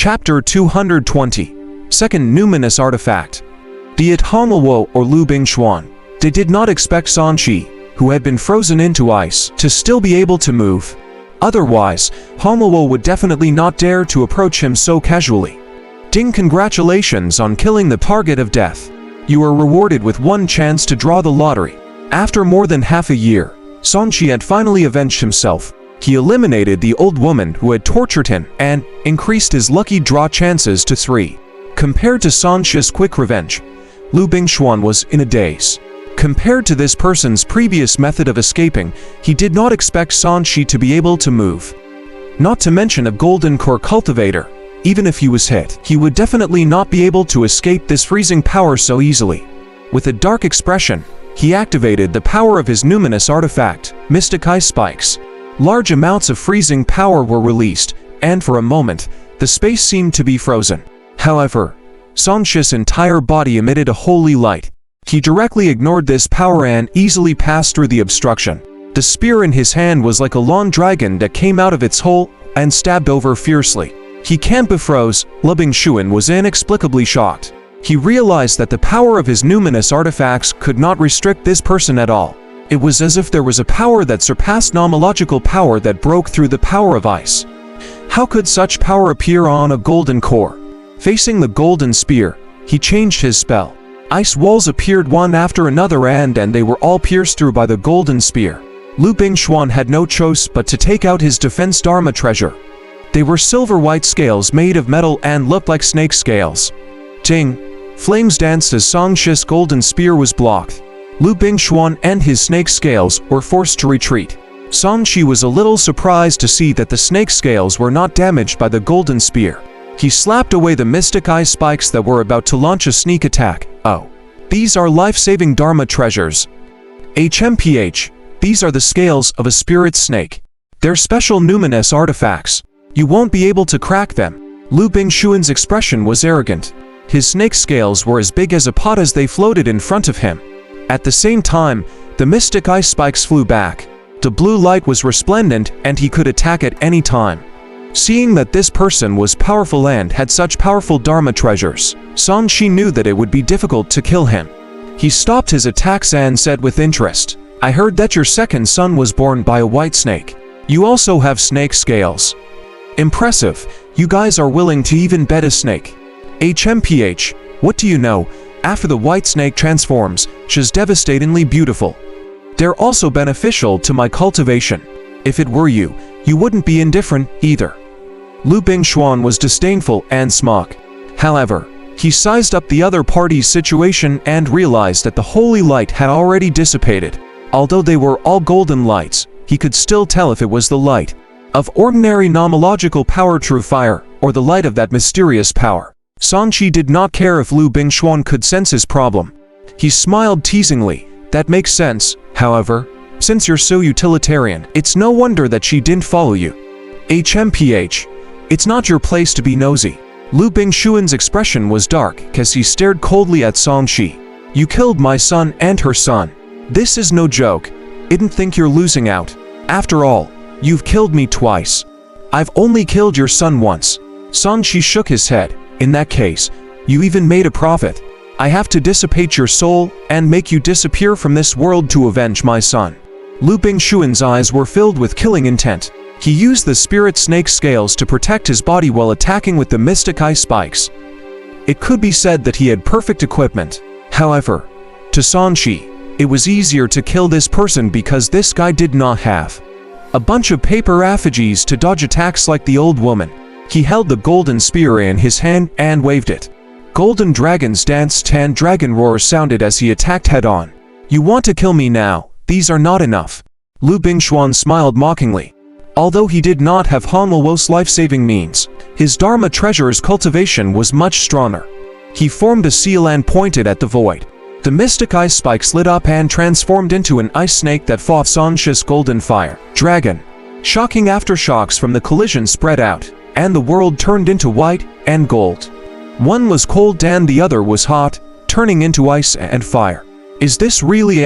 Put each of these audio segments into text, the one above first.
Chapter 220. Second Numinous Artifact. Be it Hanluo or Lu Bingxuan, they did not expect Sanqi, who had been frozen into ice, to still be able to move. Otherwise, Hanluo would definitely not dare to approach him so casually. Ding, congratulations on killing the target of death. You are rewarded with one chance to draw the lottery. After more than half a year, Sanqi had finally avenged himself. He eliminated the old woman who had tortured him and increased his lucky draw chances to 3. Compared to Sanqi's quick revenge, Lu Bingxuan was in a daze. Compared to this person's previous method of escaping, he did not expect Sanqi to be able to move. Not to mention a golden core cultivator. Even if he was hit, he would definitely not be able to escape this freezing power so easily. With a dark expression, he activated the power of his Numinous artifact, Mystic Ice Spikes. Large amounts of freezing power were released, and for a moment, the space seemed to be frozen. However, Sanqi's entire body emitted a holy light. He directly ignored this power and easily passed through the obstruction. The spear in his hand was like a long dragon that came out of its hole and stabbed over fiercely. He can't be froze. Lu Bingxuan was inexplicably shocked. He realized that the power of his Numinous artifacts could not restrict this person at all. It was as if there was a power that surpassed nomological power that broke through the power of ice. How could such power appear on a golden core? Facing the golden spear, he changed his spell. Ice walls appeared one after another and they were all pierced through by the golden spear. Lu Bingxuan had no choice but to take out his defense Dharma treasure. They were silver-white scales made of metal and looked like snake scales. Ding! Flames danced as Sanqi's golden spear was blocked. Lu Bingxuan and his snake scales were forced to retreat. Sanqi was a little surprised to see that the snake scales were not damaged by the golden spear. He slapped away the mystic ice spikes that were about to launch a sneak attack. Oh. These are life-saving Dharma treasures. HMPH. These are the scales of a spirit snake. They're special Numinous artifacts. You won't be able to crack them. Lu Bingxuan's expression was arrogant. His snake scales were as big as a pot as they floated in front of him. At the same time, the mystic ice spikes flew back. The blue light was resplendent and he could attack at any time. Seeing that this person was powerful and had such powerful Dharma treasures, Sanqi knew that it would be difficult to kill him. He stopped his attacks and said with interest, "I heard that your second son was born by a white snake. You also have snake scales. Impressive, you guys are willing to even bet a snake. HMPH, what do you know? After the white snake transforms, she's devastatingly beautiful. They're also beneficial to my cultivation. If it were you, you wouldn't be indifferent either." Lu Bingxuan was disdainful and smug. However, he sized up the other party's situation and realized that the holy light had already dissipated. Although they were all golden lights, he could still tell if it was the light of ordinary nomological power, true fire, or the light of that mysterious power. Sanqi did not care if Lu Bingxuan could sense his problem. He smiled teasingly. "That makes sense, however. Since you're so utilitarian, it's no wonder that she didn't follow you." HMPH. It's not your place to be nosy. Lu Bingxuan's expression was dark as he stared coldly at Sanqi. "You killed my son and her son. This is no joke. Didn't think you're losing out. After all, you've killed me twice. I've only killed your son once." Sanqi shook his head. "In that case, you even made a profit. I have to dissipate your soul and make you disappear from this world to avenge my son." Lu Bingxuan's eyes were filled with killing intent. He used the spirit snake scales to protect his body while attacking with the mystic ice spikes. It could be said that he had perfect equipment. However, to Sanqi, it was easier to kill this person because this guy did not have a bunch of paper effigies to dodge attacks like the old woman. He held the golden spear in his hand and waved it. Golden dragons danced and dragon roars sounded as he attacked head-on. "You want to kill me now? These are not enough." Lu Bingxuan smiled mockingly. Although he did not have Hanluo's life-saving means, his Dharma treasure's cultivation was much stronger. He formed a seal and pointed at the void. The mystic ice spikes lit up and transformed into an ice snake that fought Sanqi's golden fire dragon. Shocking aftershocks from the collision spread out, and the world turned into white and gold. One was cold and the other was hot, turning into ice and fire. Is this really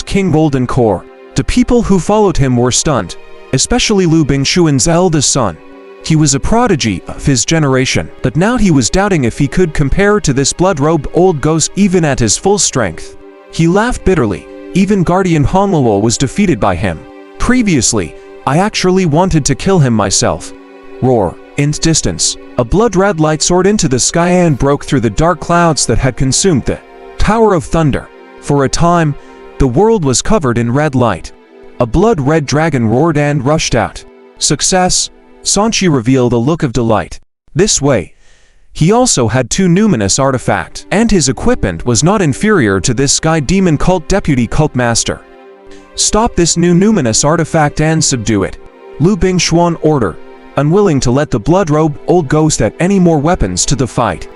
King Golden Core? The people who followed him were stunned, especially Lu Bingxuan's eldest son. He was a prodigy of his generation, but now he was doubting if he could compare to this blood-robed old ghost even at his full strength. He laughed bitterly. Even Guardian Hanluo was defeated by him. Previously, I actually wanted to kill him myself. Roar. In distance, a blood-red light soared into the sky and broke through the dark clouds that had consumed the Tower of Thunder. For a time, the world was covered in red light. A blood-red dragon roared and rushed out. Success! Sanchi revealed a look of delight. This way, he also had 2 Numinous artifacts, and his equipment was not inferior to this Sky Demon Cult Deputy Cult Master. Stop this new Numinous artifact and subdue it. Lu Bingxuan ordered, unwilling to let the blood-robed old ghost add any more weapons to the fight.